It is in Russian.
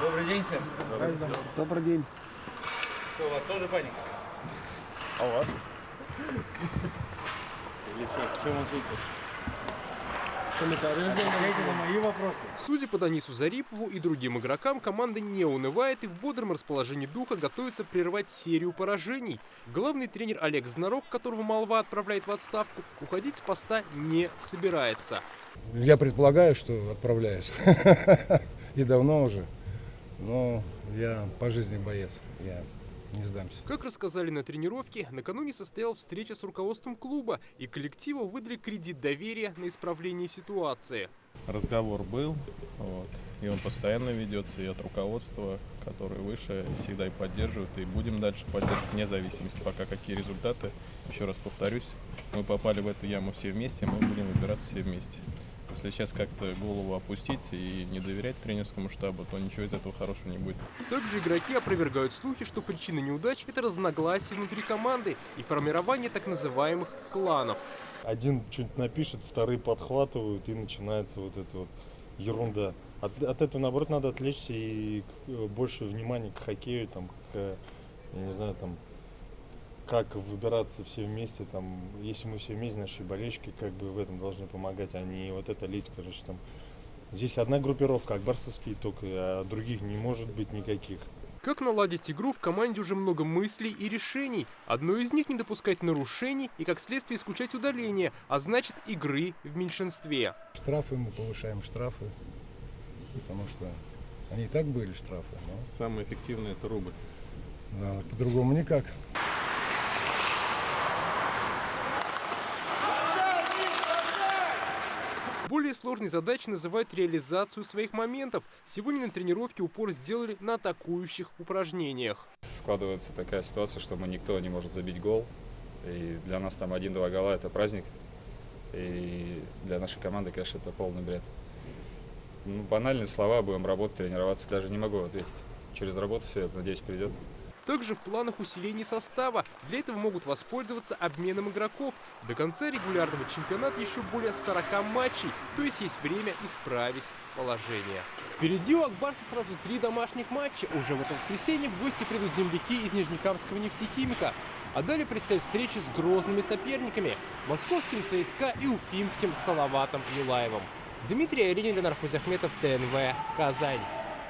Добрый день, всем. Добрый день. Что, у вас тоже паника? А у вас? Или что? В чем он суть? Комментарии ждем. Отвечайте на мои вопросы. Судя по Данису Зарипову и другим игрокам, команда не унывает и в бодром расположении духа готовится прервать серию поражений. Главный тренер Олег Знарок, которого молва отправляет в отставку, уходить с поста не собирается. Я предполагаю, что отправляюсь. И давно уже. Но я по жизни боец. Я не сдамся. Как рассказали на тренировке, накануне состоялась встреча с руководством клуба, и коллективу выдали кредит доверия на исправление ситуации. Разговор был, и он постоянно ведется и от руководства, которое выше, всегда и поддерживает, и будем дальше поддерживать, вне зависимости, пока какие результаты. Еще раз повторюсь, мы попали в эту яму все вместе, мы будем выбираться все вместе. Если сейчас как-то голову опустить и не доверять тренерскому штабу, то ничего из этого хорошего не будет. Также игроки опровергают слухи, что причина неудач – это разногласия внутри команды и формирование так называемых кланов. Один что-нибудь напишет, вторые подхватывают, и начинается вот эта вот ерунда. От этого, наоборот, надо отвлечься и больше внимания к хоккею, там, я не знаю, там, как выбираться все вместе, там, если мы все вместе, наши болельщики, как бы в этом должны помогать, а не вот это лить, короче, там. Здесь одна группировка, акбарсовские только, а других не может быть никаких. Как наладить игру, в команде уже много мыслей и решений. Одно из них – не допускать нарушений и, как следствие, исключать удаления, а значит, игры в меньшинстве. Штрафы, мы повышаем штрафы, потому что они и так были штрафы. Но Самое эффективное – это рубль. да, по-другому никак. Более сложной задачей называют реализацию своих моментов. Сегодня на тренировке упор сделали на атакующих упражнениях. Складывается такая ситуация, что никто не может забить гол. И для нас там 1-2 гола – это праздник. И для нашей команды, конечно, это полный бред. Ну, банальные слова, будем работать, тренироваться. Даже не могу ответить. Через работу все, я надеюсь, придет. Также в планах усиления состава. Для этого могут воспользоваться обменом игроков. До конца регулярного чемпионата еще более 40 матчей, то есть время исправить положение. Впереди у Акбарса сразу 3 домашних матча. Уже в это воскресенье в гости придут земляки из Нижнекамского нефтехимика. А далее предстоят встречи с грозными соперниками – московским ЦСКА и уфимским Салаватом Юлаевым. Дмитрий Аверин, Ленар Хузахметов, ТНВ, Казань.